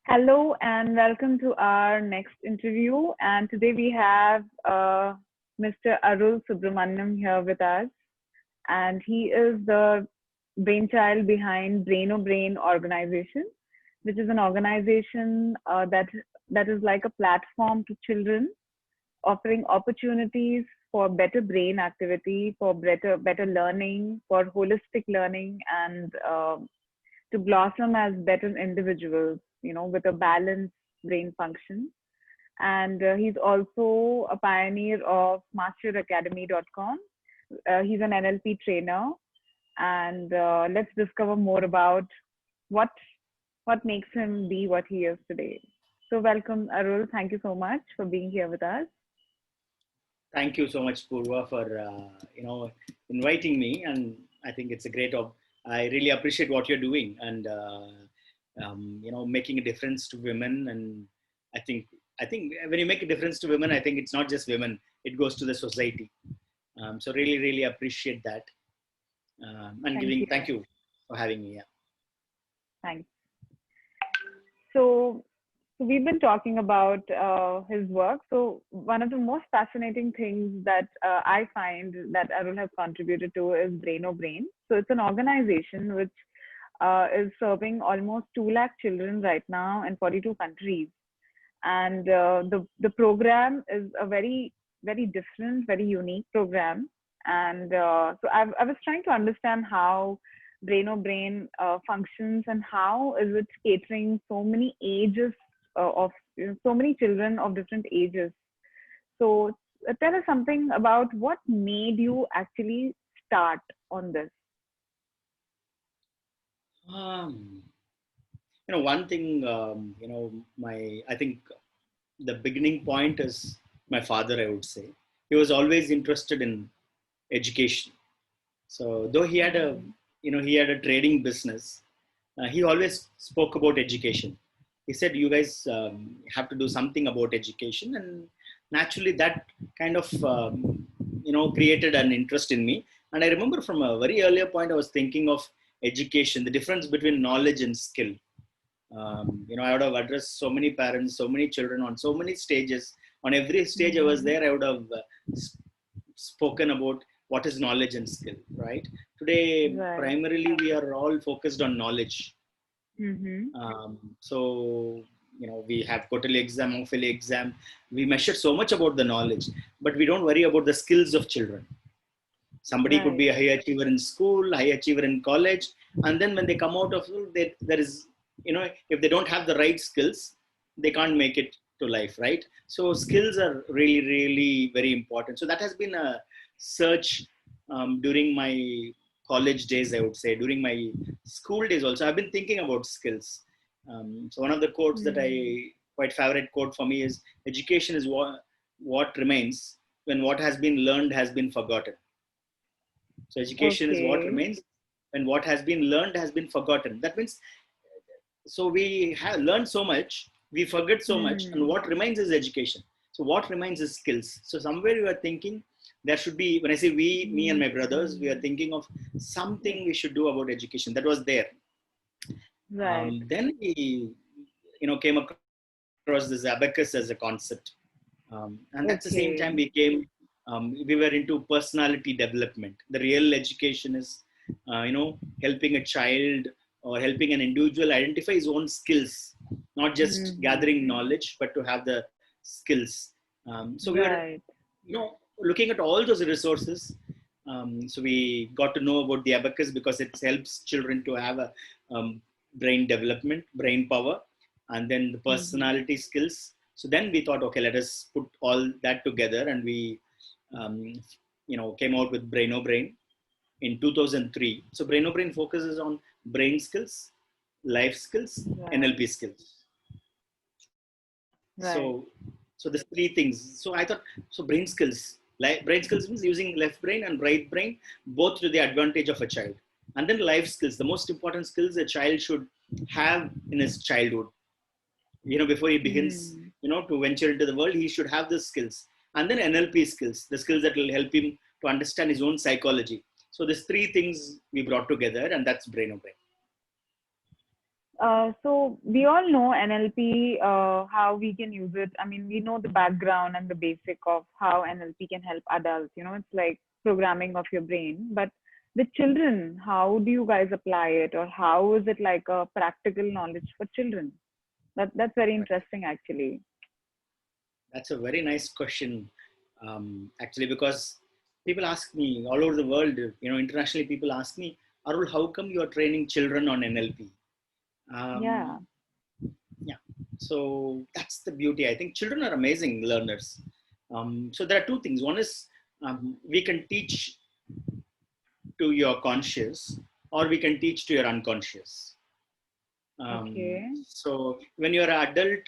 Hello and welcome to our next interview. And today we have Mr. Arul Subramaniam here with us, and he is the brainchild behind Brainobrain organization, which is an organization that is like a platform to children, offering opportunities for better brain activity, for better learning, for holistic learning, and to blossom as better individuals, with a balanced brain function. And he's also a pioneer of masteracademy.com. He's an NLP trainer, and let's discover more about what what makes him be what he is today. So welcome, Arul. Thank you so much for being here with us. Thank you so much, Purva, for inviting me. And I think it's a I really appreciate what you're doing, and making a difference to women. And I think I think when you make a difference to women, I think it's not just women; it goes to the society. So really appreciate that. And Thank you. thank you for having me. Yeah. Thanks. So we've been talking about his work. So one of the most fascinating things that I find that Arul has contributed to is Brainobrain. So it's an organization which is serving almost 2 lakh children right now in 42 countries. And the program is a very different, very unique program. And I was trying to understand how Brain functions and how is it catering so many ages of so many children of different ages. So tell us something about what made you actually start on this. Um, One thing. I think the beginning point is my father. I would say he was always interested in education. So though Mm-hmm. he had a trading business, he always spoke about education. He said, "You guys have to do something about education," and naturally that kind of created an interest in me. And I remember from a very earlier point, I was thinking of education, the difference between knowledge and skill. I would have addressed so many parents, so many children on so many stages. On every stage I was Mm-hmm. there, I would have spoken about what is knowledge and skill, right? Today, Right. primarily, we are all focused on knowledge. Mm-hmm. So, we have quarterly exam, monthly exam. We measure so much about the knowledge, but we don't worry about the skills of children. Somebody could Right. be a high achiever in school, high achiever in college, and then when they come out of school, there is, if they don't have the right skills, they can't make it to life, right? So skills are really very important. So that has been a search during my college days, I would say, during my school days also. I've been thinking about skills. So one of the quotes that Mm. I quite favorite quote for me is, education is what remains when what has been learned has been forgotten. So education is what Okay. remains when what has been learned has been forgotten. That means, so we have learned so much, we forget so much, and Mm. what remains is education. So what remains is skills. So somewhere we are thinking there should be, when I say we, me and my brothers, we are Mm. thinking of something we should do about education. That was there. Right. Then we, came across this abacus as a concept. And at the same time Okay. we were into personality development. The real education is helping a child or helping an individual identify his own skills, not just Mm-hmm. gathering knowledge but to have the skills. So we were Right. looking at all those resources. So we got to know about the abacus because it helps children to have a brain development, brain power, and then the Mm-hmm. personality skills. So then we thought, okay, let us put all that together, and we, um, came out with Brainobrain in 2003. So Brainobrain focuses on brain skills, life skills, Right. NLP skills. Right. So, so there's three things. So I thought, so brain skills, like brain skills means using left brain and right brain, both to the advantage of a child. And then life skills, the most important skills a child should have in his childhood. Before he begins, Mm. to venture into the world, he should have the skills. And then NLP skills, the skills that will help him to understand his own psychology. So these three things we brought together, and that's Brainobrain. So we all know NLP, how we can use it. I mean, we know the background and the basic of how NLP can help adults. It's like programming of your brain. But with children, how do you guys apply it, or how is it like a practical knowledge for children? That's very Right. interesting, actually. That's a very nice question, actually, because people ask me all over the world, internationally, people ask me, Arul, how come you are training children on NLP? Yeah. Um, yeah, so that's the beauty. I think children are amazing learners. So there are two things. One is we can teach to your conscious, or we can teach to your unconscious. Okay. So when you're an adult,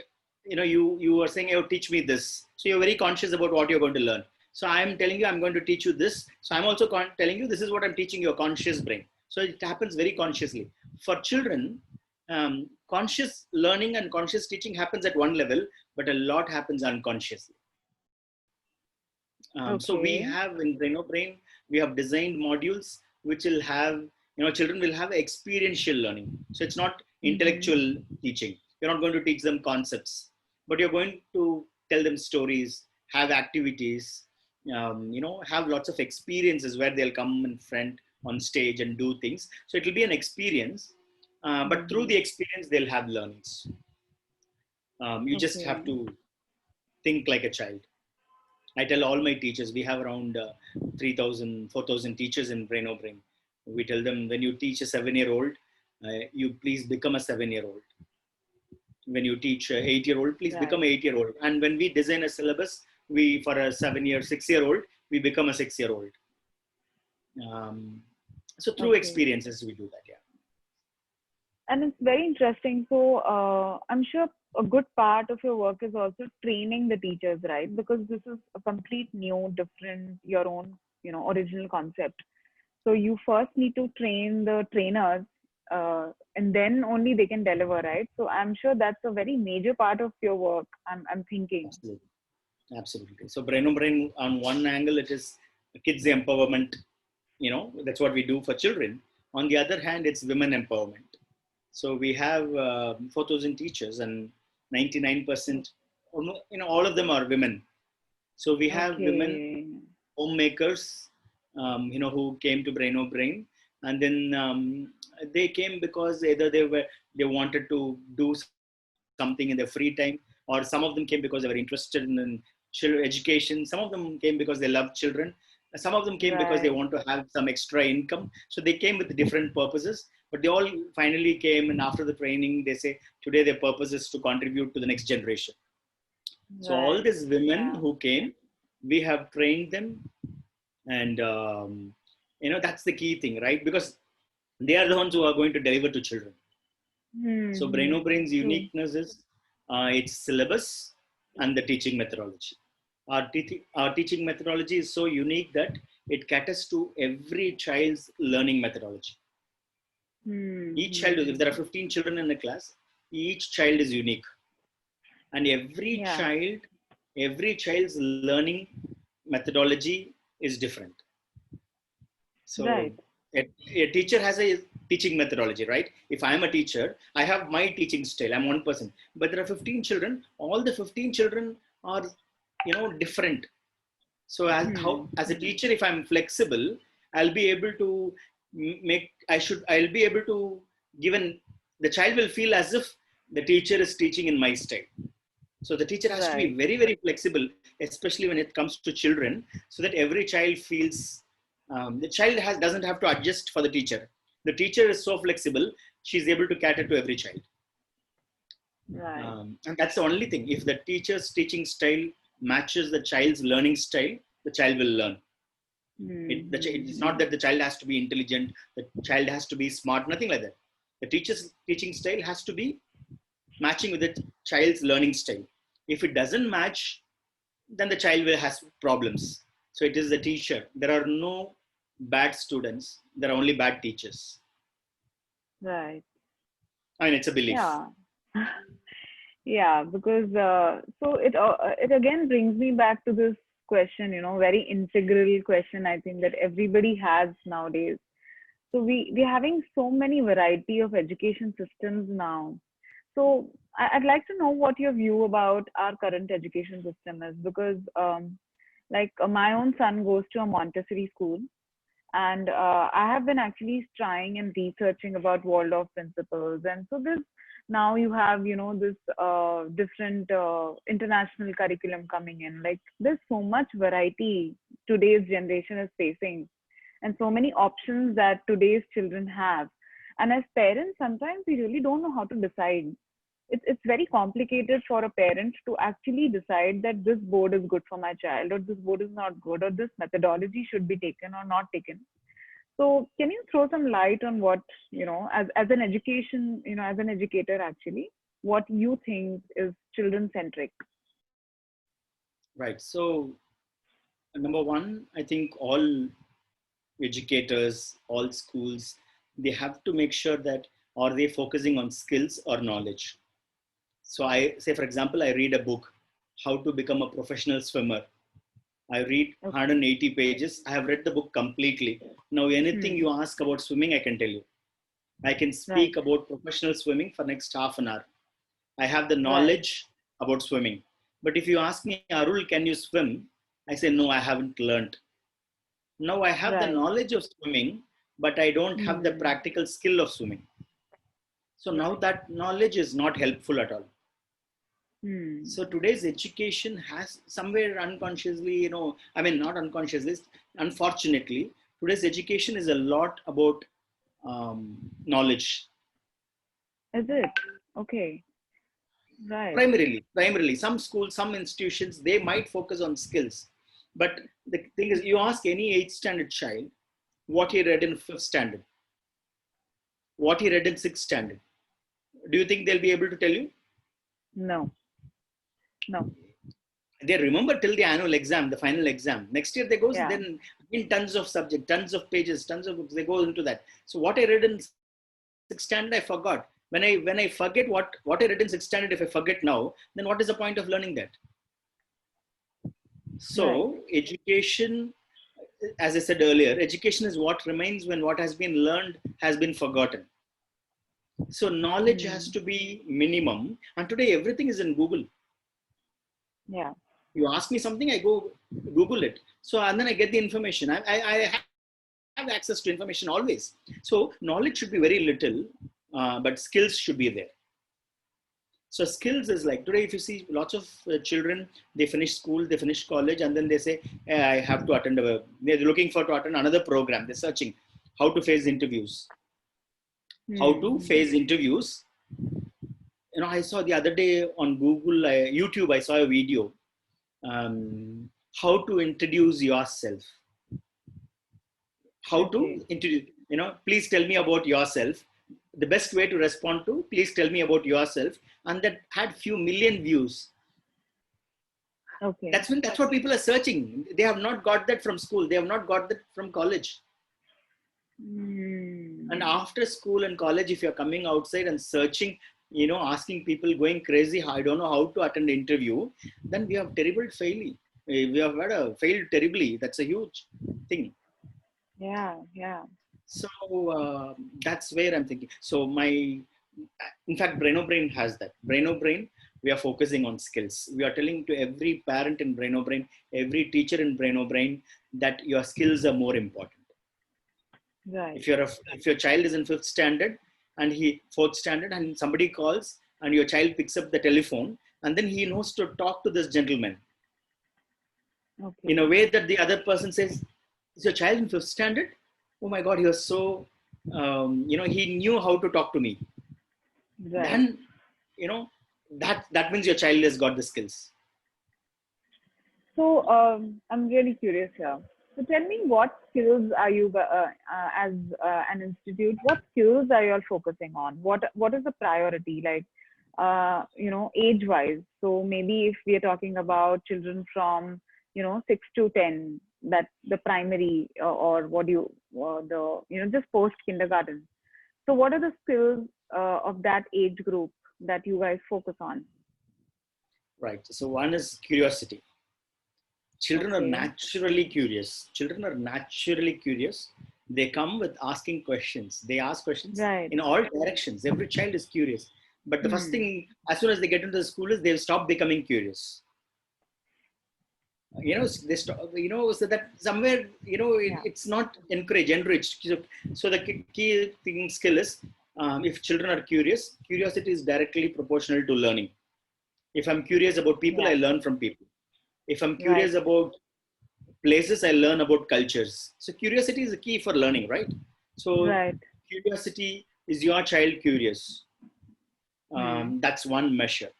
you are saying, "Oh, teach me this." So you're very conscious about what you're going to learn. So I'm telling you, I'm going to teach you this. So I'm also telling you, this is what I'm teaching your conscious brain. So it happens very consciously. For children, conscious learning and conscious teaching happens at one level, but a lot happens unconsciously. So we Okay. have in Brainobrain, we have designed modules which will have, children will have experiential learning. So it's not Mm-hmm. intellectual teaching. You're not going to teach them concepts, but you're going to tell them stories, have activities, have lots of experiences where they'll come in front on stage and do things. So it will be an experience, but through Mm-hmm. the experience, they'll have learnings. You just have Okay. to think like a child. I tell all my teachers, we have around 3,000, 4,000 teachers in Brainobrain. We tell them, when you teach a 7-year-old, you please become a 7-year-old. When you teach a 8-year-old, please become Right. an 8-year-old. And when we design a syllabus, we for a 7-year, 6-year-old, we become a 6-year-old. Um, so through Okay. experiences, we do that. Yeah, And it's very interesting. So I'm sure a good part of your work is also training the teachers, right? Because this is a complete new, different, your own, original concept. So you first need to train the trainers, and then only they can deliver, right? So I'm sure that's a very major part of your work. I'm thinking. absolutely. Absolutely. So Brainobrain, on one angle, it is kids empowerment. That's what we do for children. On the other hand, it's women empowerment. So we have 4,000 teachers, and 99%, all of them are women. So we have women Okay. homemakers, who came to Brain, and then they came because either they wanted to do something in their free time, or some of them came because they were interested in education. Some of them came because they love children. Some of them came because they want Right. to have some extra income. So they came with different purposes, but they all finally came. And after the training, they say today their purpose is to contribute to the next generation. So all Right. these women Yeah. who came, we have trained them, and that's the key thing, right? Because they are the ones who are going to deliver to children. So Hmm. Brainobrain's True. uniqueness is its syllabus and the teaching methodology. Our teaching methodology is so unique that it caters to every child's learning methodology. Each child, if there are Hmm. 15 children in a class, each child is unique, and Yeah. every child's learning methodology is different. So Right. a teacher has a teaching methodology, right? If I'm a teacher, I have my teaching style. I'm one person, but there are 15 children. All the 15 children are, different. So as a Hmm. teacher, if I'm flexible, I'll be able to I'll be able to given the child will feel as if the teacher is teaching in my style. So the teacher has to be Right. very, very flexible, especially when it comes to children, so that every child feels the child doesn't have to adjust for the teacher. The teacher is so flexible; she's able to cater to every child, Right. and that's the only thing. If the teacher's teaching style matches the child's learning style, the child will learn. It's not Hmm. that the child has to be intelligent, the child has to be smart, nothing like that. The teacher's teaching style has to be matching with the child's learning style. If it doesn't match, then the child will has problems. So it is the teacher. There are no bad students. There are only bad teachers. Right. I mean, it's a belief. Yeah. Yeah, because it again brings me back to this question, very integral question I think that everybody has nowadays. So we're having so many variety of education systems now. So I'd like to know what your view about our current education system is, because my own son goes to a Montessori school, and I have been actually trying and researching about Waldorf principles, and so this now you have this different international curriculum coming in. Like there's so much variety today's generation is facing, and so many options that today's children have. And as parents, sometimes we really don't know how to decide. It's very complicated for a parent to actually decide that this board is good for my child, or this board is not good, or this methodology should be taken or not taken. So can you throw some light on what, as an education, as an educator actually, what you think is children centric? Right. So number one, I think all educators, all schools, they have to make sure that are they focusing on skills or knowledge. So I say, for example, I read a book, How to Become a Professional Swimmer. I read Okay. 180 pages. I have read the book completely. Now, anything Hmm. you ask about swimming, I can tell you. I can Right. speak about professional swimming for next half an hour. I have the Right. knowledge about swimming. But if you ask me, Arul, can you swim? I say, no, I haven't learned. Now I have the Right. knowledge of swimming, but I don't have the Hmm. practical skill of swimming. So now Right. that knowledge is not helpful at all. Hmm. So today's education has somewhere unconsciously, I mean, not unconsciously, unfortunately, today's education is a lot about knowledge. Is it? Okay. Right. Primarily, some schools, some institutions, they might focus on skills. But the thing is, you ask any 8th standard child what he read in 5th standard, what he read in 6th standard. Do you think they'll be able to tell you? No. No. They remember till the annual exam, the final exam. Next year they goes, Yeah. then in tons of subject, tons of pages, tons of books, they go into that. So what I read in 6th standard, I forgot. When I forget what I read in 6th standard, if I forget now, then what is the point of learning that? Right. So education, as I said earlier, education is what remains when what has been learned has been forgotten. So knowledge has Hmm. to be minimum. And today everything is in Google. Yeah. You ask me something, I go Google it. So and then I get the information. I have access to information always. So knowledge should be very little, but skills should be there. So skills is like today, if you see lots of children, they finish school, they finish college, and then they say, I have to attend they're looking for to attend another program. They're searching how to face interviews. How to Hmm. face interviews. I saw the other day on Google, YouTube, I saw a video. How to introduce yourself. How to Okay. introduce, please tell me about yourself. The best way to respond to, please tell me about yourself. And that had few million views. Okay. That's what people are searching. They have not got that from school. They have not got that from college. And Hmm. after school and college, if you're coming outside and searching, asking people, going crazy, I don't know how to attend the interview, then we have terrible failure. We have had a failed terribly. That's a huge thing. Yeah. Yeah. So that's where I'm thinking. So in fact, Brainobrain has that. Brainobrain, we are focusing on skills. We are telling to every parent in Brainobrain, every teacher in Brainobrain, that your skills are more important. Right. If your child is in 5th standard and he 4th standard, and somebody calls and your child picks up the telephone, and then he knows to talk to this gentleman in Okay. a way that the other person says, is your child in 5th standard? Oh my God, he was so, he knew how to talk to me. Right. Then, you know, that means your child has got the skills. So I'm really curious here. So tell me, what skills are you, as an institute, what skills are you all focusing on? What is the priority, like, age-wise? So maybe if we are talking about children from, 6 to 10, that's the primary, or what do you, the, just post-kindergarten. So what are the skills of that age group that you guys focus on? Right. So one is curiosity. Children are Okay. naturally curious. Children are naturally curious. They come with asking questions. They ask questions Right. in all directions. Every child is curious. But the first Hmm. thing, as soon as they get into the school, is they'll stop becoming curious. They stop, so that somewhere, Yeah. it's not enriched. So the key thing skill is, if children are curious, curiosity is directly proportional to learning. If I'm curious about people, Yeah. I learn from people. If I'm Right. curious about places, I learn about cultures. So curiosity is the key for learning, right? So Right. curiosity, is your child curious? Hmm. That's one measure.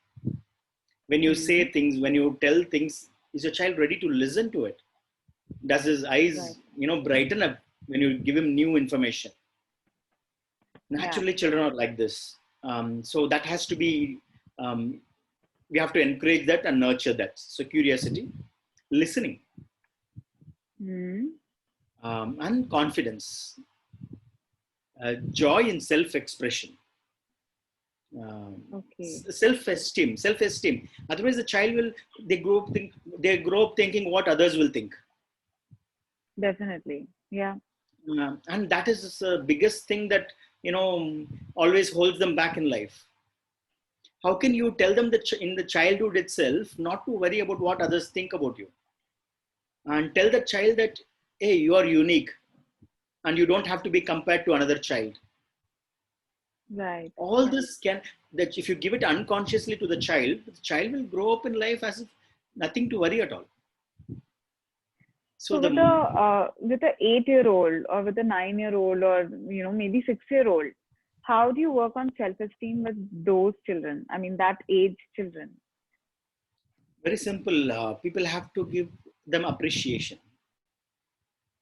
When you say Hmm. things, when you tell things, is your child ready to listen to it? Does his Right. eyes, brighten up when you give him new information? Yeah. Naturally, children are like this. So that has to be, um, we have to encourage that and nurture that. So curiosity, listening, Hmm. and confidence, joy in self-expression, Okay. self-esteem. Otherwise, the child will, they grow up thinking what others will think. Definitely. Yeah. And that is the biggest thing that, always holds them back in life. How can you tell them that in the childhood itself not to worry about what others think about you, and tell the child that, hey, you are unique and you don't have to be compared to another child? Right. All this can, that if you give it unconsciously to the child will grow up in life as if nothing to worry at all. So So the with a 8-year-old or with a 9-year-old or maybe 6-year-old, how do you work on self-esteem with those children? I mean that age children. very simple, people have to give them appreciation.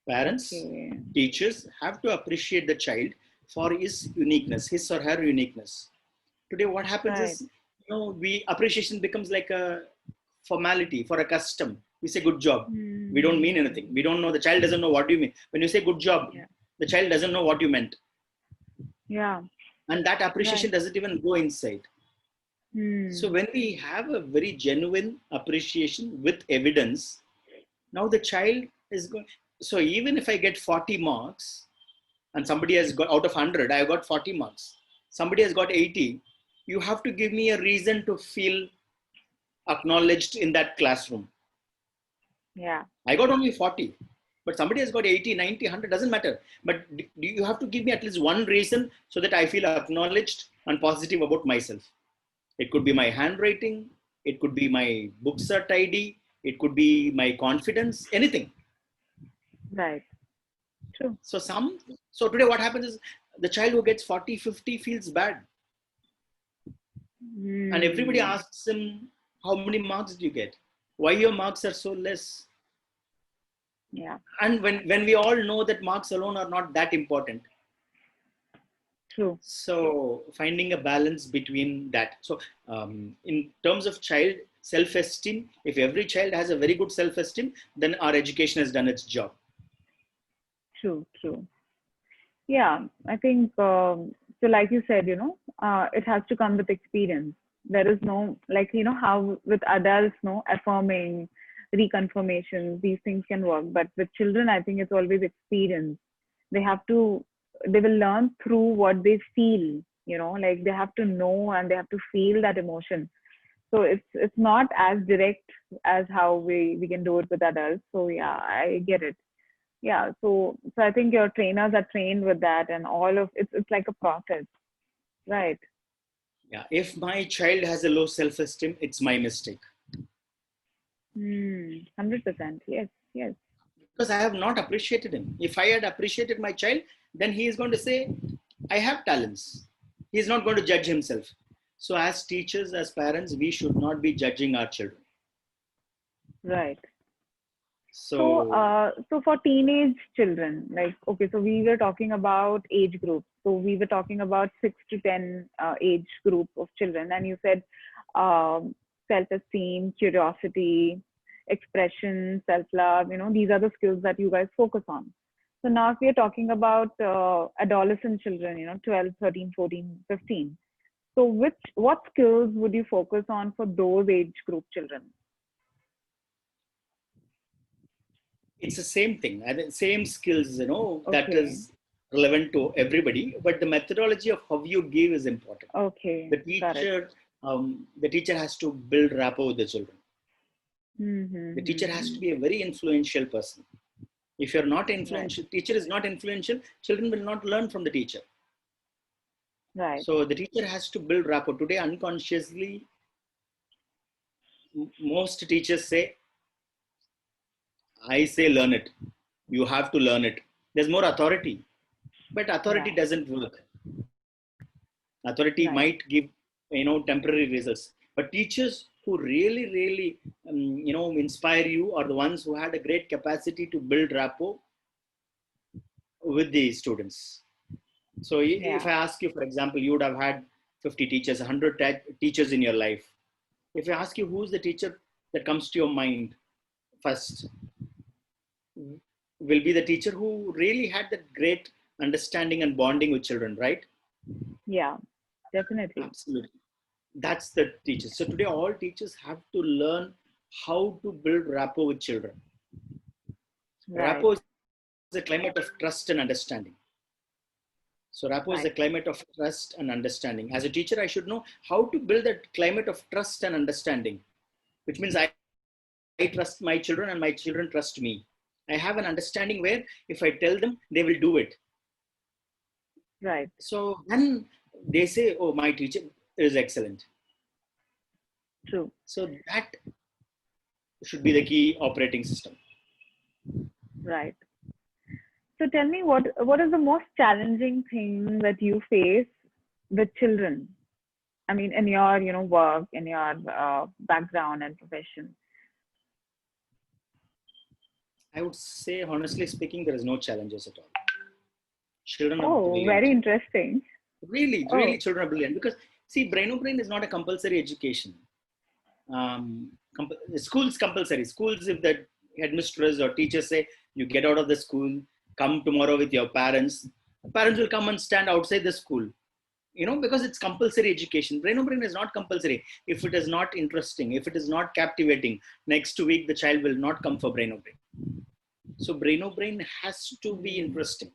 Parents, Okay. teachers have to appreciate the child for his uniqueness, his or her uniqueness. Today, what happens Right. is, we appreciation becomes like a formality, for a custom. We say good job. We don't mean Hmm. anything. We don't know. The child doesn't know what you mean. When you say good job, Yeah. the child doesn't know what you meant. Yeah. And that Right. appreciation doesn't even go inside. So Hmm. when we have a very genuine appreciation with evidence, now the child is going. So even if I get 40 marks, and somebody has got, out of 100, I got 40 marks. Somebody has got 80. You have to give me a reason to feel acknowledged in that classroom. Yeah. I got only 40, but somebody has got 80, 90, 100, doesn't matter. But you have to give me at least one reason so that I feel acknowledged and positive about myself. It could be my handwriting, it could be my books are tidy, it could be my confidence, anything. Right. True. So so today what happens is, the child who gets 40, 50 feels bad. And everybody Hmm. asks him, how many marks did you get? Why your marks are so less? Yeah. And when we all know that marks alone are not that important. True. So finding a balance between that. So in terms of child self-esteem, if every child has a very good self-esteem, then our education has done its job. True. True. Yeah, I think so. Like you said, it has to come with experience. There is no, like, how with adults, no affirming, reconfirmation, these things can work. But with children, I think it's always experience. They have to, they will learn through what they feel. Like they have to know and they have to feel that emotion. So it's not as direct as how we can do it with adults. So yeah, I get it. Yeah, so I think your trainers are trained with that and all of it's like a process, right? Yeah. If my child has a low self-esteem, it's my mistake. 100%. Yes, yes. Because I have not appreciated him. If I had appreciated my child, then he is going to say, I have talents. He is not going to judge himself. So as teachers, as parents, we should not be judging our children. Right. So So so for teenage children, like, okay, so we were talking about age groups. So we were talking about 6 to 10 age group of children, and you said self-esteem, curiosity, expression, self-love. These are the skills that you guys focus on. So now if we are talking about adolescent children, 12, 13, 14, 15. So what skills would you focus on for those age group children? It's the same thing. I think same skills, that Okay. is relevant to everybody. But the methodology of how you give is important. Okay. The Got it. the teacher has to build rapport with the children. The teacher has to Mm-hmm. be a very influential person. If you're not Right. influential, teacher is not influential, children will not learn from the teacher. Right. So the teacher has to build rapport. Today, unconsciously, most teachers say, I say learn it. You have to learn it. There's more authority, but authority Yeah. doesn't work. Authority might Right. give, temporary results, but teachers who really, really, inspire you are the ones who had a great capacity to build rapport with the students. So if Yeah. I ask you, for example, you would have had 50 teachers, 100 teachers in your life. If I ask you who's the teacher that comes to your mind first, will be the teacher who really had that great understanding and bonding with children, right? Yeah. Definitely. Absolutely. That's the teacher. So today, all teachers have to learn how to build rapport with children. Right. Rapport is a climate of trust and understanding. So rapport is a Right. climate of trust and understanding. As a teacher, I should know how to build that climate of trust and understanding, which means I trust my children and my children trust me. I have an understanding where if I tell them, they will do it. Right. So then they say, oh, my teacher is excellent. True. So that should be the key operating system. Right. So tell me, what is the most challenging thing that you face with children? I mean, in your work, in your background and profession. I would say, honestly speaking, there is no challenges at all. Children are Oh, very brilliant. interesting. Really, really, Oh, children are brilliant. Because, see, Brainobrain is not a compulsory education. Schools compulsory. Schools, if the headmistress or teachers say, you get out of the school, come tomorrow with your parents, parents will come and stand outside the school. Because it's compulsory education. Brainobrain is not compulsory. If it is not interesting, if it is not captivating, next week the child will not come for Brainobrain. So Brainobrain has to be mm, interesting,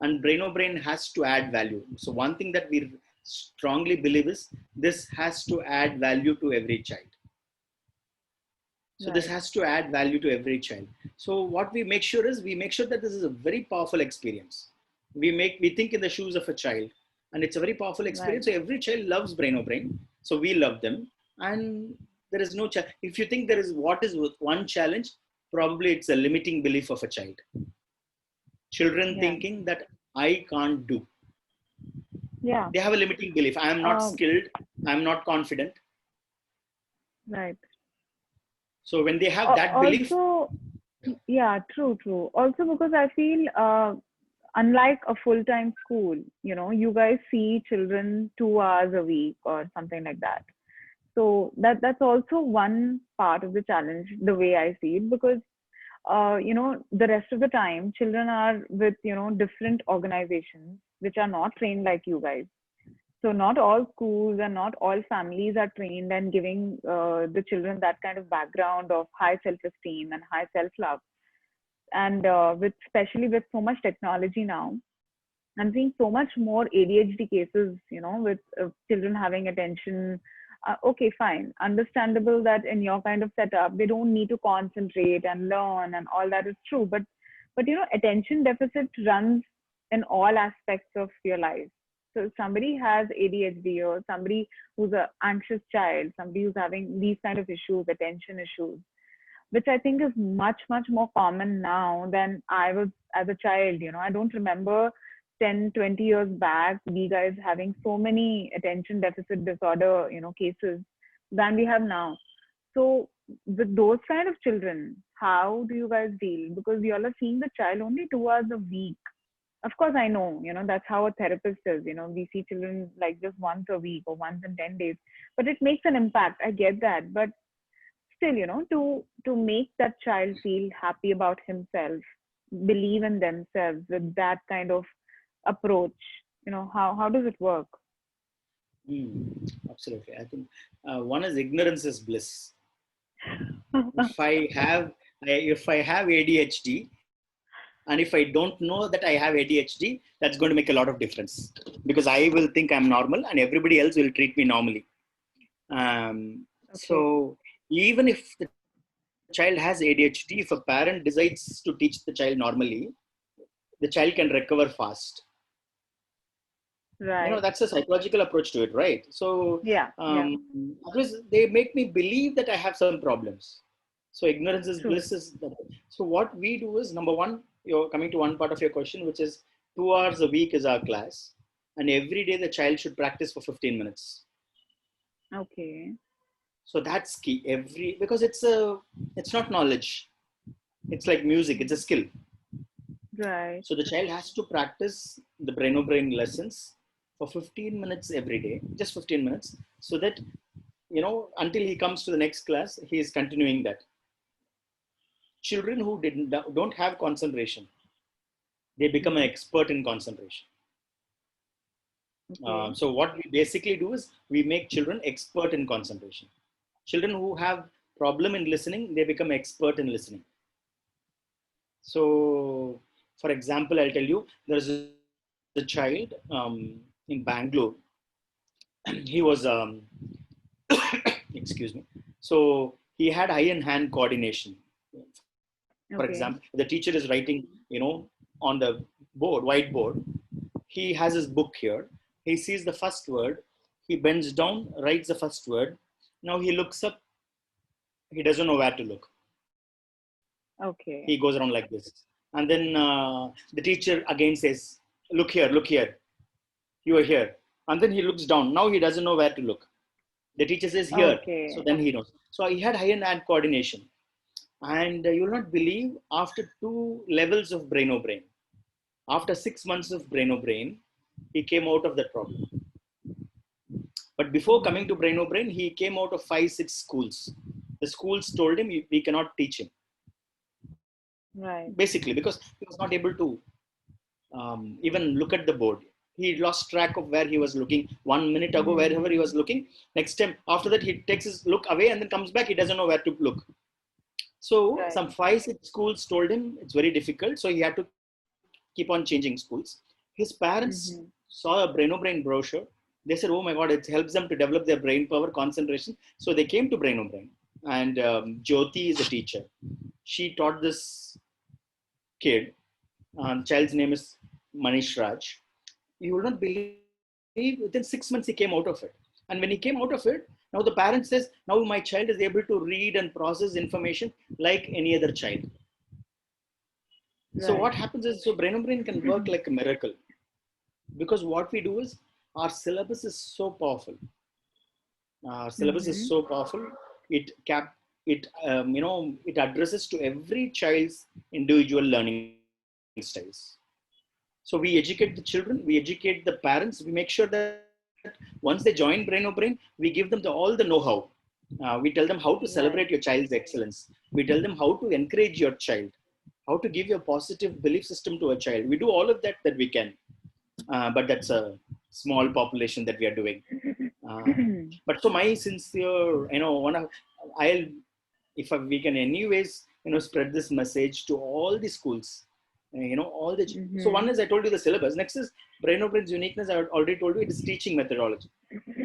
and Brainobrain has to add value. So one thing that we strongly believe is this has to add value to every child. So this right, has to add value to every child. So what we make sure is we make sure that this is a very powerful experience. We think in the shoes of a child, and it's a very powerful right. experience. So every child loves Brainobrain. So we love them, and there is no challenge. If you think there is what is one challenge, probably it's a limiting belief of a child. Children Yeah, thinking that I can't do. yeah. They have a limiting belief. I am not Um, skilled. I am not confident. right. So when they have that belief, Also, yeah, true, true. Also, because I feel, unlike a full-time school, you guys see children 2 hours a week or something like that. So that's also one part of the challenge, the way I see it, because the rest of the time, children are with, different organizations which are not trained like you guys. So not all schools and not all families are trained and giving the children that kind of background of high self-esteem and high self-love. And with especially with so much technology now, I'm seeing so much more ADHD cases, with children having attention. Okay, fine. Understandable that in your kind of setup, they don't need to concentrate and learn, and all that is true. But attention deficit runs in all aspects of your life. So if somebody has ADHD or somebody who's an anxious child, somebody who's having these kind of issues, attention issues, which I think is much, much more common now than I was as a child. I don't remember 10, 20 years back, we guys having so many attention deficit disorder, cases than we have now. So with those kind of children, how do you guys deal? Because you all are seeing the child only 2 hours a week. Of course, I know, that's how a therapist is. We see children like just once a week or once in 10 days, but it makes an impact. I get that. But still, to make that child feel happy about himself, believe in themselves with that kind of approach, how does it work? absolutely. I think one is ignorance is bliss. If I have if I have ADHD, and if I don't know that I have ADHD, that's going to make a lot of difference, because I will think I'm normal and everybody else will treat me normally. Okay. So even if the child has ADHD, if a parent decides to teach the child normally, the child can recover fast. Right. That's a psychological approach to it, right? So Yeah. Yeah. others, they make me believe that I have some problems. So ignorance is True. bliss is so what we do is, number one, you're coming to one part of your question, which is 2 hours a week is our class, and every day the child should practice for 15 minutes. Okay. So that's key. Because it's not knowledge, it's like music, it's a skill. Right. So the child has to practice the Brainobrain lessons for 15 minutes every day, just 15 minutes, so that until he comes to the next class, he is continuing that. Children who don't have concentration, they become an Mm-hmm. expert in concentration. Okay. So what we basically do is we make children expert in concentration. Children who have problem in listening, they become expert in listening. So, for example, I'll tell you, there's a child in Bangalore. He was, excuse me. So he had eye and hand coordination. For example, the teacher Okay. is writing, on the whiteboard. He has his book here. He sees the first word. He bends down, writes the first word. Now he looks up. He doesn't know where to look. He goes around like Okay. this. And then the teacher again says, look here, look here. You are here. And then he looks down. Now he doesn't know where to look. The teacher says here. So Okay. then he knows. So he had hand coordination. And you'll not believe, after 2 levels of Brainobrain, after 6 months of Brainobrain, he came out of that problem. But before coming to Mm-hmm. Brainobrain, he came out of 5, 6 schools. The schools told him we cannot teach him, Right. basically, because he was not able to even look at the board. He lost track of where he was looking 1 minute ago, wherever he Mm-hmm. was looking. Next time, after that, he takes his look away and then comes back. He doesn't know where to look. So Right. some 5, 6 schools told him it's very difficult. So he had to keep on changing schools. His parents Mm-hmm. saw a Brainobrain brochure. They said, "Oh my God, it helps them to develop their brain power, concentration." So they came to Brainobrain, and Jyoti is a teacher. She taught this kid. Child's name is Manish Raj. You will not believe, within 6 months he came out of it. And when he came out of it, now the parent says, now my child is able to read and process information like any other child. So what Right. happens is, so Brainobrain can work like a miracle, because what we do is, our syllabus is so powerful. Our syllabus is Mm-hmm. so powerful. It cap it it addresses to every child's individual learning styles. So we educate the children, we educate the parents, we make sure that once they join Brainobrain, we give them all the know-how. We tell them how to celebrate your Right. child's excellence. We tell them how to encourage your child, how to give your positive belief system to a child. We do all of that we can, but that's a small population that we are doing. Uh, but so my sincere, one of I'll if we can anyways spread this message to all the schools, all the so one Mm-hmm. is, I told you, the syllabus. Next is Brainobrain's uniqueness. I already told you, it is teaching methodology.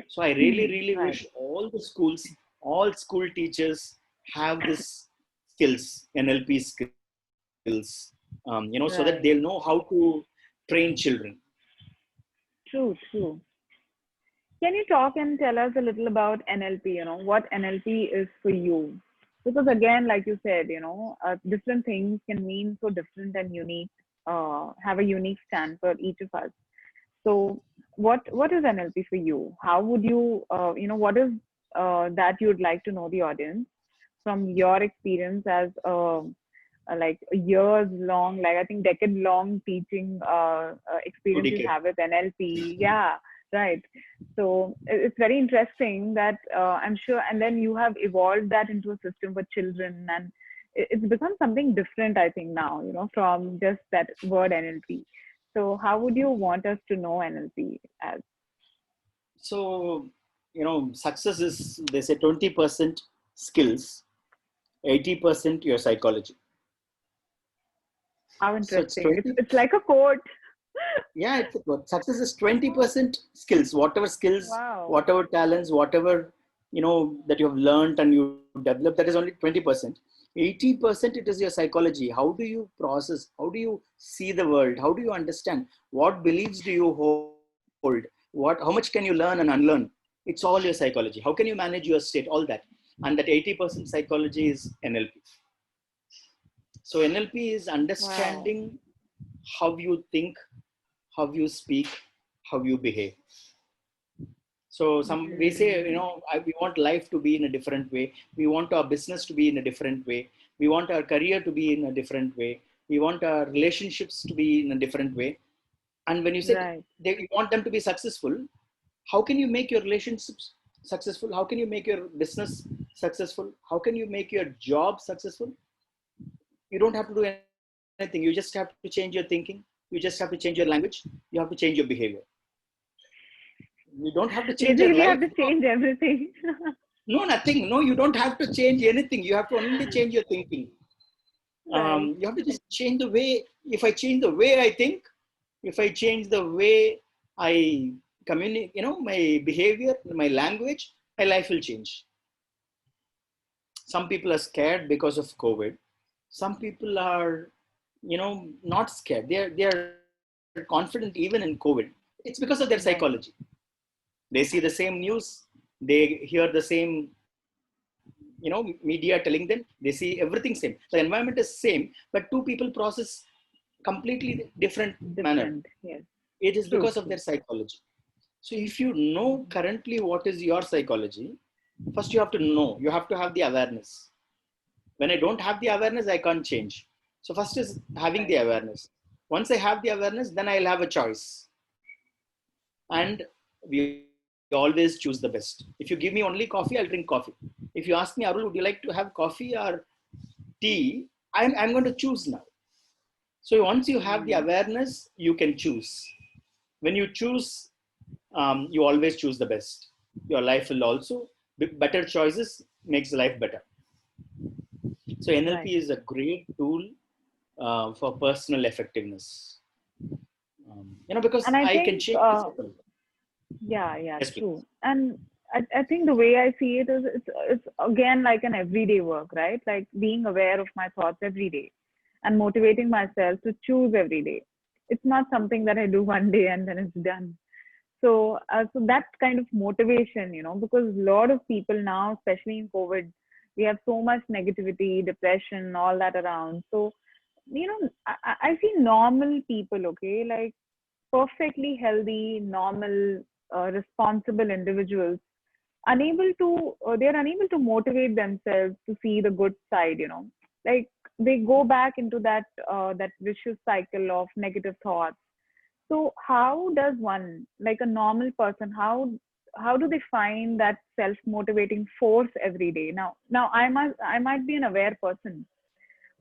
So I really Right. wish all the schools, all school teachers have this skills, NLP skills, so that they'll know how Right. to train children. True. True. Can you talk and tell us a little about NLP? What NLP is for you? Because again, like you said, different things can mean so different and unique, have a unique stand for each of us. So, what is NLP for you? How would you, what is that you'd like to know the audience from your experience as like a years long, like I think decade long teaching Two experience you decades. have with NLP? Yeah, right. So it's very interesting that I'm sure, and then you have evolved that into a system for children, and it's become something different, I think, now, from just that word NLP. So how would you want us to know NLP as? So, success is, they say, 20% skills, 80% your psychology. How So it's interesting. 20. It's like a quote. Yeah, it's success is 20% skills, skills, Wow. whatever talents, whatever, that you have learned and you develop, that is only 20%. 80% it is your psychology. How do you process? How do you see the world? How do you understand? What beliefs do you hold? How much can you learn and unlearn? It's all your psychology. How can you manage your state? All that. And that 80% psychology is NLP. So NLP is Wow. understanding how you think, how you speak, how you behave. So we say, Hmm. we want life to be in a different way. We want our business to be in a different way. We want our career to be in a different way. We want our relationships to be in a different way. And when you said Right. you want them to be successful, how can you make your relationships successful? How can you make your business successful? How can you make your job successful? You don't have to do anything. You just have to change your thinking. You just have to change your language. You have to change your behavior. You don't have to change your Basically, you life. have to change everything. No, nothing. No, you don't have to change anything. You have to only change your thinking. Right. You have to just change the way. If I change the way I think, if I change the way I communicate, my behavior, my language, my life will change. Some people are scared because of COVID. Some people are, not scared. They are confident even in COVID. It's because of their psychology. Right. They see the same news. They hear the same, media telling them. They see everything same. The environment is same, but two people process completely different manner. Different. Yes. It is True. because of their True. psychology. So if you know currently what is your psychology, first you have to know. You have to have the awareness. When I don't have the awareness, I can't change. So first is having the Right. awareness. Once I have the awareness, then I'll have a choice. And we always choose the best. If you give me only coffee, I'll drink coffee. If you ask me, Arul, would you like to have coffee or tea? I'm going to choose now. So once you have the Hmm. awareness, you can choose. When you choose, you always choose the best. Your life will also better choices makes life better. So Right. NLP is a great tool for personal effectiveness. Because And I I can think, change this. yeah, yeah, Yes, please. true. And I think the way I see it is it's again like an everyday work, right? Like being aware of my thoughts every day and motivating myself to choose every day. It's not something that I do one day and then it's done. So that kind of motivation, because a lot of people now, especially in COVID, we have so much negativity, depression, all that around. So, I see normal people, okay, like perfectly healthy, normal, responsible individuals they're unable to motivate themselves to see the good side, like they go back into that vicious cycle of negative thoughts. So how does one, like a normal person, how do they find that self motivating force every day? Now I might be an aware person,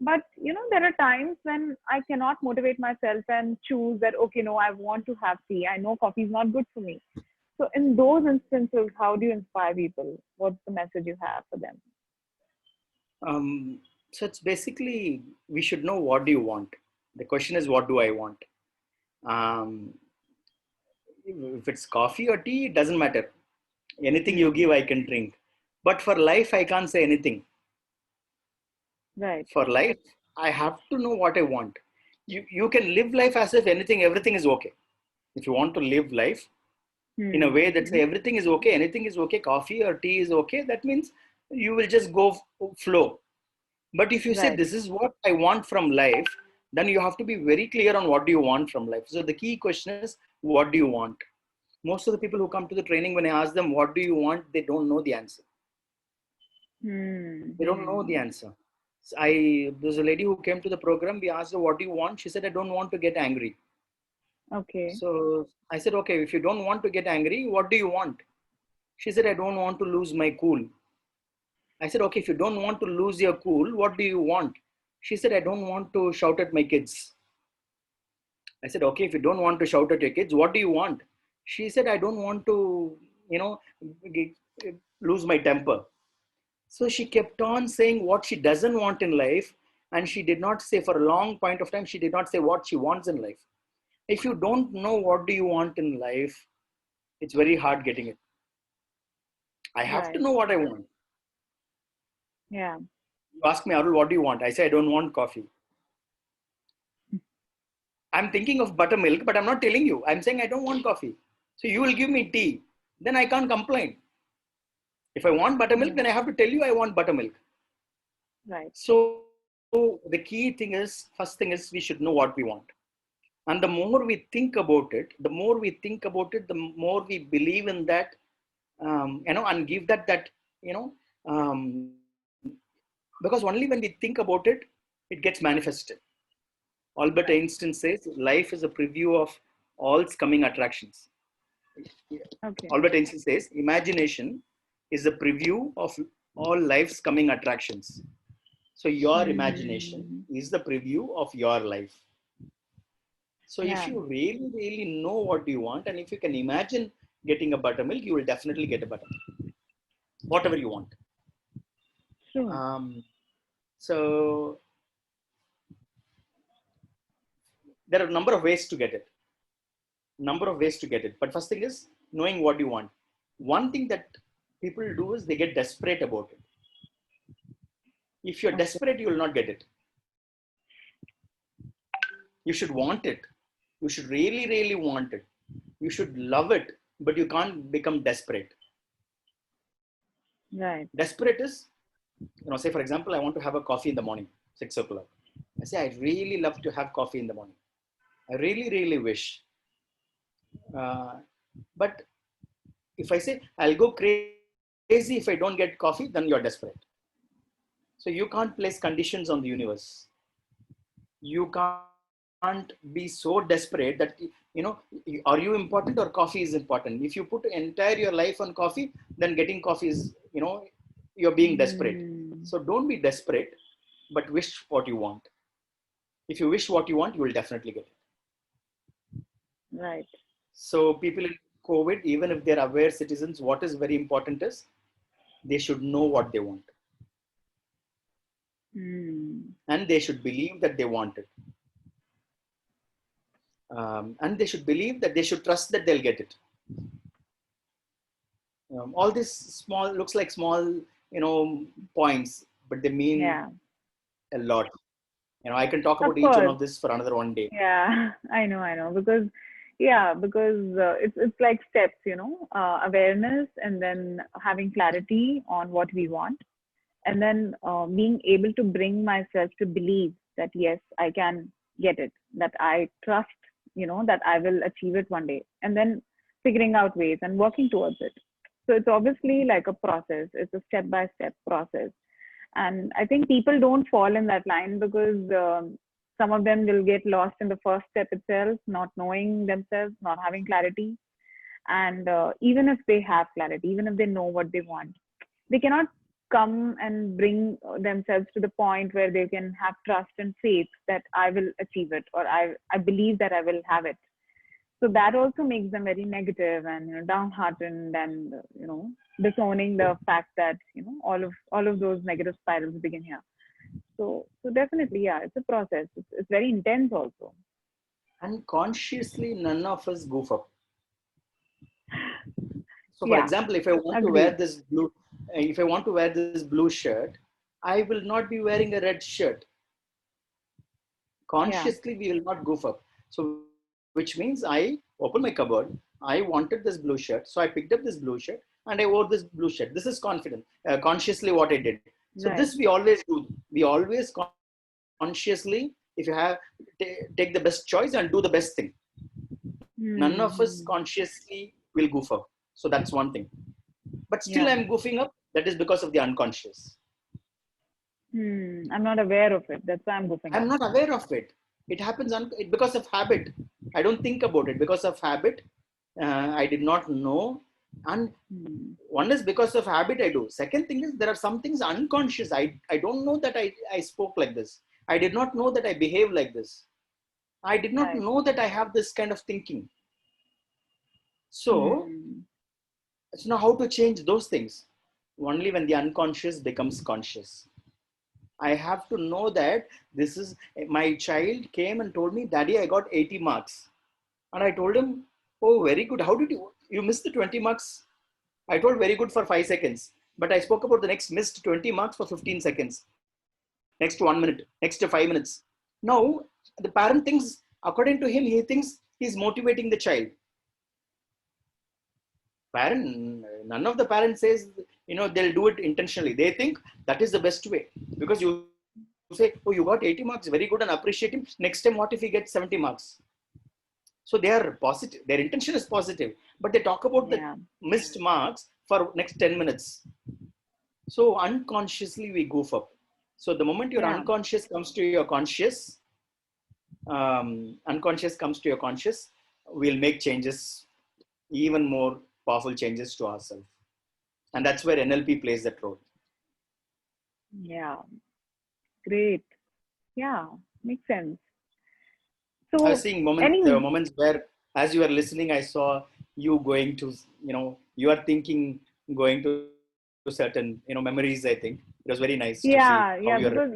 but there are times when I cannot motivate myself and choose that, okay, no, I want to have tea. I know coffee is not good for me. So in those instances, how do you inspire people? What's the message you have for them? Um, so it's basically we should know what do you want. The question is what do I want? Um, if it's coffee or tea, it doesn't matter. Anything you give, Hmm. I can drink. But for life, I can't say anything. Right. For life, I have to know what I want. You can live life as if everything is okay. If you want to live life in a way that say Hmm. everything is okay, anything is okay, coffee or tea is okay, that means you will just go flow. But if you say Right. this is what I want from life, then you have to be very clear on what do you want from life. So the key question is what do you want? Most of the people who come to the training, when I ask them what do you want, they don't know the answer. Hmm. They don't know the Hmm. answer. There's a lady who came to the program. We asked her, "What do you want?" She said, "I don't want to get angry." Okay. So I said, "Okay, if you don't want to get angry, what do you want?" She said, "I don't want to lose my cool." I said, "Okay, if you don't want to lose your cool, what do you want?" She said, "I don't want to shout at my kids." I said, "Okay, if you don't want to shout at your kids, what do you want?" She said, "I don't want to, you know, lose my temper." So she kept on saying what she doesn't want in life. And she did not say, for a long point of time, she did not say what she wants in life. If you don't know what do you want in life, it's very hard getting it. I have to Right. know what I want. Yeah. You ask me, Arul, what do you want? I say, I don't want coffee. I'm thinking of buttermilk, but I'm not telling you. I'm saying I don't want coffee. So you will give me tea. Then I can't complain. If I want buttermilk, then Yeah. I have to tell you I want buttermilk. Right. So the key thing is, first thing is we should know what we want. And the more we think about it, the more we believe in that, and give that, you know, um, because only when we think about it, it gets manifested. Albert Right. Einstein says life is a preview of all's coming attractions. Okay. Albert Einstein says imagination is a preview of all life's coming attractions. So your imagination Mm-hmm. is the preview of your life. So if Yeah. you really, really know what you want, and if you can imagine getting a buttermilk, you will definitely get a buttermilk, whatever you want. True. Um, so there are a number of ways to get it. But first thing is knowing what you want. One thing that people do is they get desperate about it. If you're Okay. desperate, you will not get it. You should want it. You should really, really want it. You should love it, but you can't become desperate. Right. Desperate is, say for example, I want to have a coffee in the morning, 6 o'clock. I say, I really love to have coffee in the morning. I really, really wish. Uh, but if I say I'll go crazy if I don't get coffee, then you're desperate. So you can't place conditions on the universe. You can't be so desperate that, are you important or coffee is important? If you put entire your life on coffee, then getting coffee is, you're being desperate. Mm. So don't be desperate, but wish what you want. If you wish what you want, you will definitely get it. Right. So people in COVID, even if they're aware citizens, what is very important is they should know what they want. Mm. And they should believe that they want it. And they should believe that they should trust that they'll get it. All this small looks like small, points, but they mean Yeah. a lot. I can talk Of about each one course. of this for another one day. Yeah. I know. Because, yeah, because it's like steps, awareness and then having clarity on what we want. And then being able to bring myself to believe that, yes, I can get it, that I trust, that I will achieve it one day. And then figuring out ways and working towards it. So it's obviously like a process, it's a step by step process. And I think people don't fall in that line because some of them will get lost in the first step itself, not knowing themselves, not having clarity. And even if they have clarity, even if they know what they want, they cannot come and bring themselves to the point where they can have trust and faith that I will achieve it, or I believe that I will have it. So that also makes them very negative and downhearted, and disowning the fact that all of those negative spirals begin here. So definitely, yeah, it's a process. It's very intense also. And consciously, none of us goof up. So, for Yeah, example, agreed. if I want to wear this blue shirt, I will not be wearing a red shirt. Yeah, Consciously we will not goof up. So which means I opened my cupboard, I wanted this blue shirt, so I picked up this blue shirt and I wore this blue shirt. This is confident, consciously what I did. So this right. we always do. We always consciously, if you have, take the best choice and do the best thing. None of us Hmm. consciously will goof up. So that's one thing. But still Yeah. I'm goofing up. That is because of the unconscious. I'm not aware of it. That's why I'm goofing I'm up. not aware of it. It happens because of habit. I don't think about it because of habit. I did not know. And Hmm. one is because of habit I do. Second thing is there are some things unconscious. I don't know that I spoke like this. I did not know that I behave like this. I did not Right. know that I have this kind of thinking. So, Hmm. so now how to change those things? only when the unconscious becomes conscious. I have to know that this is, my child came and told me, Daddy, I got 80 marks. And I told him, oh, very good. How did you miss the 20 marks? I told very good for 5 seconds, but I spoke about the next missed 20 marks for 15 seconds, next 1 minute, next 5 minutes. Now, the parent thinks, according to him, he thinks he's motivating the child. None of the parents says, they'll do it intentionally. They think that is the best way, because you say, oh, you got 80 marks, very good, and appreciate him. Next time, what if he gets 70 marks? So they are positive, their intention is positive, but they talk about the missed marks for next 10 minutes. So unconsciously we goof up. So the moment your unconscious comes to your conscious, we'll make changes, even more powerful changes to ourselves. And that's where NLP plays that role. Yeah. Great. Yeah. Makes sense. So I was seeing there were moments where, as you were listening, I saw you going to, you are thinking, going to certain, memories, I think. It was very nice to see how because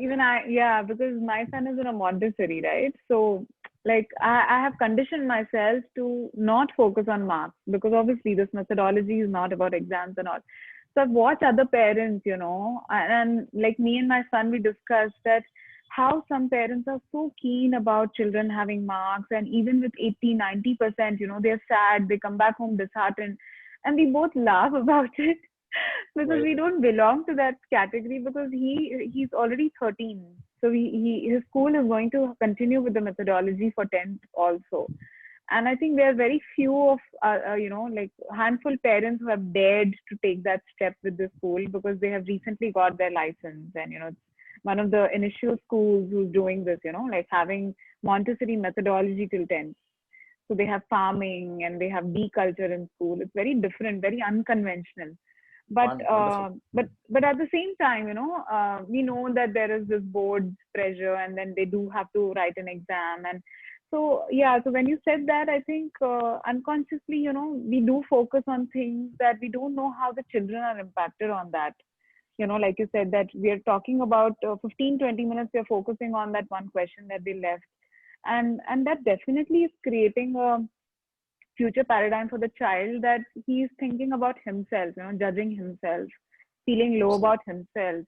because my son is in a Montessori, right? So like I have conditioned myself to not focus on marks, because obviously this methodology is not about exams and all. So I've watched other parents, and like me and my son, we discussed that how some parents are so keen about children having marks, and even with 80-90%, they're sad, they come back home disheartened, and we both laugh about it. Because we don't belong to that category, because he's already 13, so his school is going to continue with the methodology for 10th also. And I think there are very few of like handful parents who have dared to take that step with the school, because they have recently got their license, and it's one of the initial schools who's doing this, like having Montessori methodology till 10th. So they have farming and they have bee culture in school. It's very different, very unconventional. But at the same time, we know that there is this board pressure, and then they do have to write an exam. And so so when you said that, I think unconsciously, we do focus on things that we don't know how the children are impacted on that. Like you said, that we are talking about 15-20 minutes, we are focusing on that one question that they left, and that definitely is creating a future paradigm for the child, that he's thinking about himself, judging himself, feeling low about himself.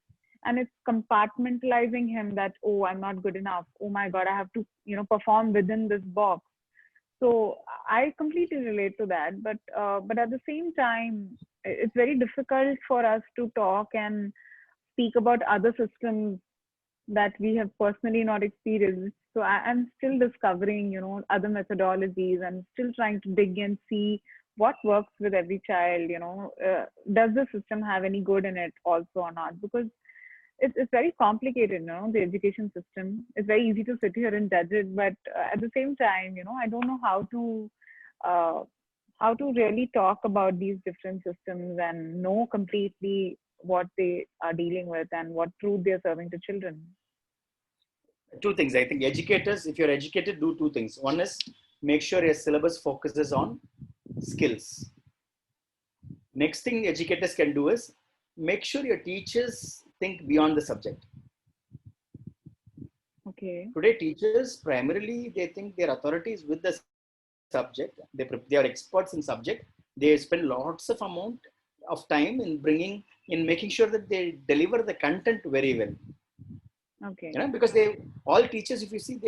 And it's compartmentalizing him that, oh, I'm not good enough. Oh my God, I have to, perform within this box. So I completely relate to that. But at the same time, it's very difficult for us to talk and speak about other systems that we have personally not experienced. So I'm still discovering, other methodologies, and still trying to dig and see what works with every child. Does the system have any good in it also or not? Because it's very complicated, the education system. It's very easy to sit here and judge it, but at the same time, I don't know how to really talk about these different systems and know completely what they are dealing with and what truth they're serving to children. Two things. I think educators, if you're educated, do two things. One is make sure your syllabus focuses on skills. Next thing educators can do is make sure your teachers think beyond the subject. Okay. Today, teachers primarily, they think their authority is with the subject. They are experts in subject. They spend lots of amount of time in making sure that they deliver the content very well. Okay. Because all teachers, if you see,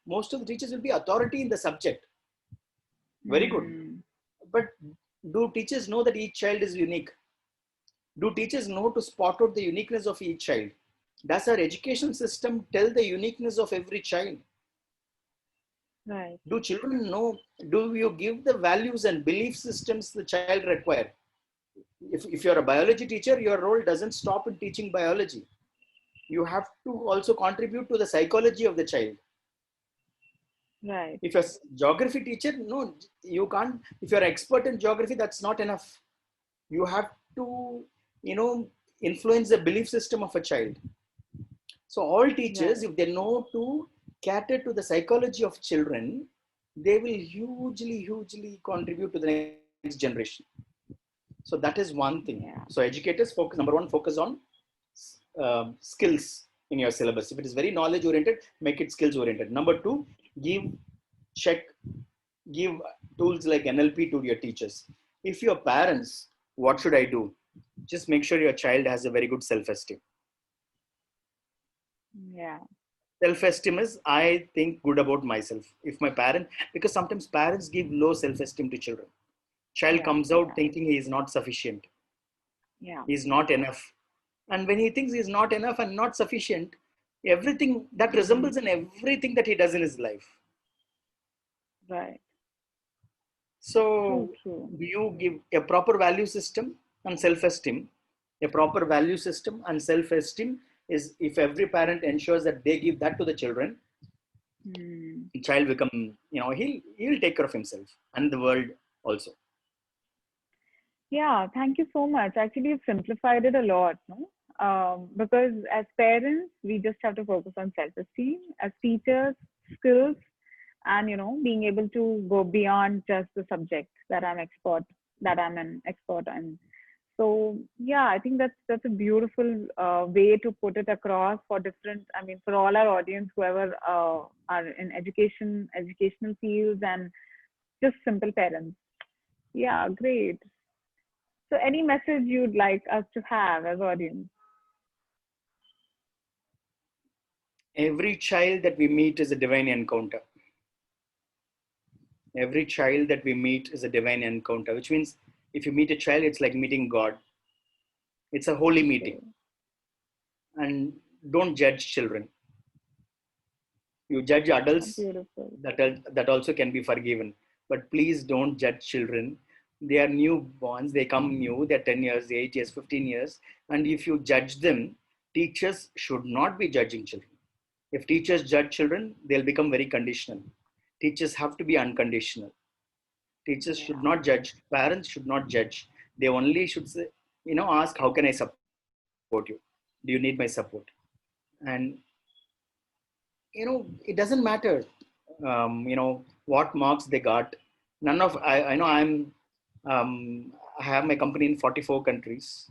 most of the teachers will be authority in the subject. Very good. But do teachers know that each child is unique? Do teachers know to spot out the uniqueness of each child? Does our education system tell the uniqueness of every child? Right. Do children know? Do you give the values and belief systems the child require? If you're a biology teacher, your role doesn't stop in teaching biology. You have to also contribute to the psychology of the child. Right. If you're a geography teacher, no, you can't. If you're an expert in geography, that's not enough. You have to, influence the belief system of a child. So all teachers, if they know to cater to the psychology of children, they will hugely contribute to the next generation. So that is one thing. Yeah. So educators focus, number one, focus on skills in your syllabus. If it is very knowledge oriented, make it skills oriented. Number two, give, check, give tools like NLP to your teachers. If your parents, what should I do? Just make sure your child has a very good self-esteem. Yeah. Self-esteem is, I think good about myself. If my parent, because sometimes parents give low self-esteem to children. Child Yeah. comes out thinking he is not sufficient. Yeah. He is not enough. And when he thinks he is not enough and not sufficient, everything that resembles in everything that he does in his life. Right. True. So True. you give a proper value system and self-esteem. A proper value system and self-esteem is, if every parent ensures that they give that to the children, the child become, he'll take care of himself and the world also. Yeah, thank you so much. Actually, you've simplified it a lot, no? Because as parents, we just have to focus on self-esteem. As teachers, skills, and being able to go beyond just the subject that I'm an expert in. So yeah, I think that's a beautiful way to put it across for different. I mean, for all our audience, whoever are in educational fields, and just simple parents. Yeah, great. So, any message you'd like us to have as audience? Every child that we meet is a divine encounter. Every child that we meet is a divine encounter, which means if you meet a child, it's like meeting God. It's a holy meeting. Okay. And don't judge children. You judge adults, Beautiful. that also can be forgiven. But please don't judge children. They are newborns, they come new, they're 10 years, 8 years, 15 years. And if you judge them, teachers should not be judging children. If teachers judge children, they'll become very conditional. Teachers have to be unconditional. Teachers should Yeah. not judge. Parents should not judge. They only should say, ask, how can I support you? Do you need my support? And it doesn't matter, what marks they got. None of, I know I have my company in 44 countries.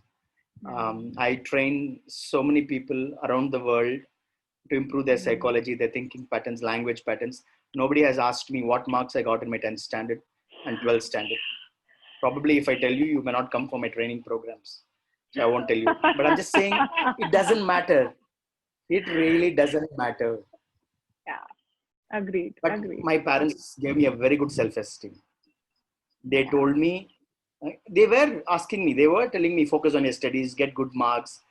I train so many people around the world to improve their Mm. psychology, their thinking patterns, language patterns. Nobody has asked me what marks I got in my 10th standard and 12th standard. Probably if I tell you, you may not come for my training programs. So I won't tell you. But I'm just saying, it doesn't matter. It really doesn't matter. Yeah. Agreed. But Agreed. my parents gave me a very good self-esteem. They Yeah. told me, they were asking me, they were telling me, focus on your studies, get good marks.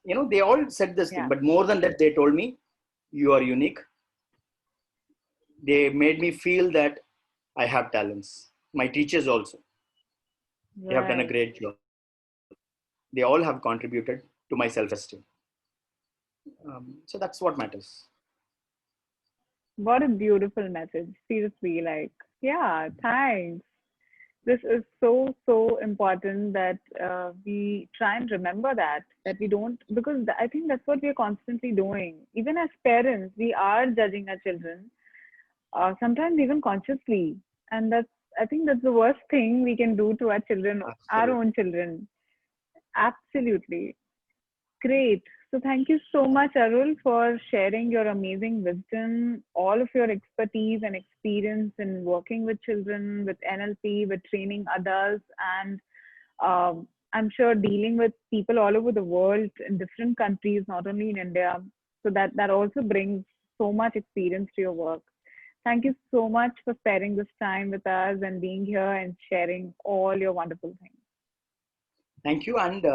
They all said this thing. Yeah. But more than that, they told me, you are unique. They made me feel that I have talents. My teachers also, they have done a Right. great job. They all have contributed to my self-esteem. So that's what matters. What a beautiful message. Seriously, like, yeah, thanks. This is so, so important that we try and remember that we don't, because I think that's what we're constantly doing. Even as parents, we are judging our children, sometimes even consciously. And I think that's the worst thing we can do to our children, our Absolutely. own children. Absolutely. Great. So thank you so much, Arul, for sharing your amazing wisdom, all of your expertise and experience in working with children, with NLP, with training adults, and I'm sure dealing with people all over the world in different countries, not only in India. So that also brings so much experience to your work. Thank you so much for sparing this time with us and being here and sharing all your wonderful things. Thank you. And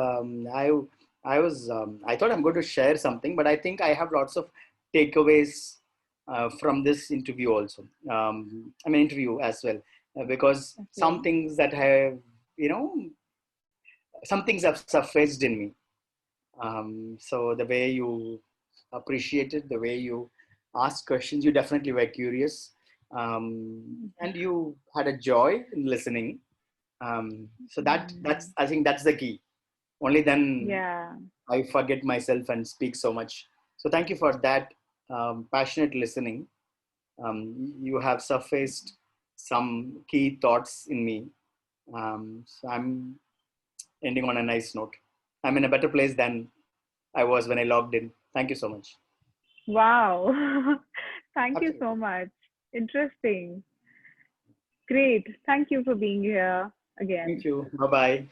I thought I'm going to share something, but I think I have lots of takeaways from this interview also. Interview as well, because Okay. some things that have, you know, some things have surfaced in me. So the way you appreciated, the way you asked questions, you definitely were curious, and you had a joy in listening. So that's, Mm. I think that's the key. Only then Yeah. I forget myself and speak so much. So thank you for that passionate listening. You have surfaced some key thoughts in me. So ending on a nice note. I'm in a better place than I was when I logged in. Thank you so much. Wow. Thank you so Absolutely. much. Interesting. Great. Thank you for being here again. Thank you. Bye bye.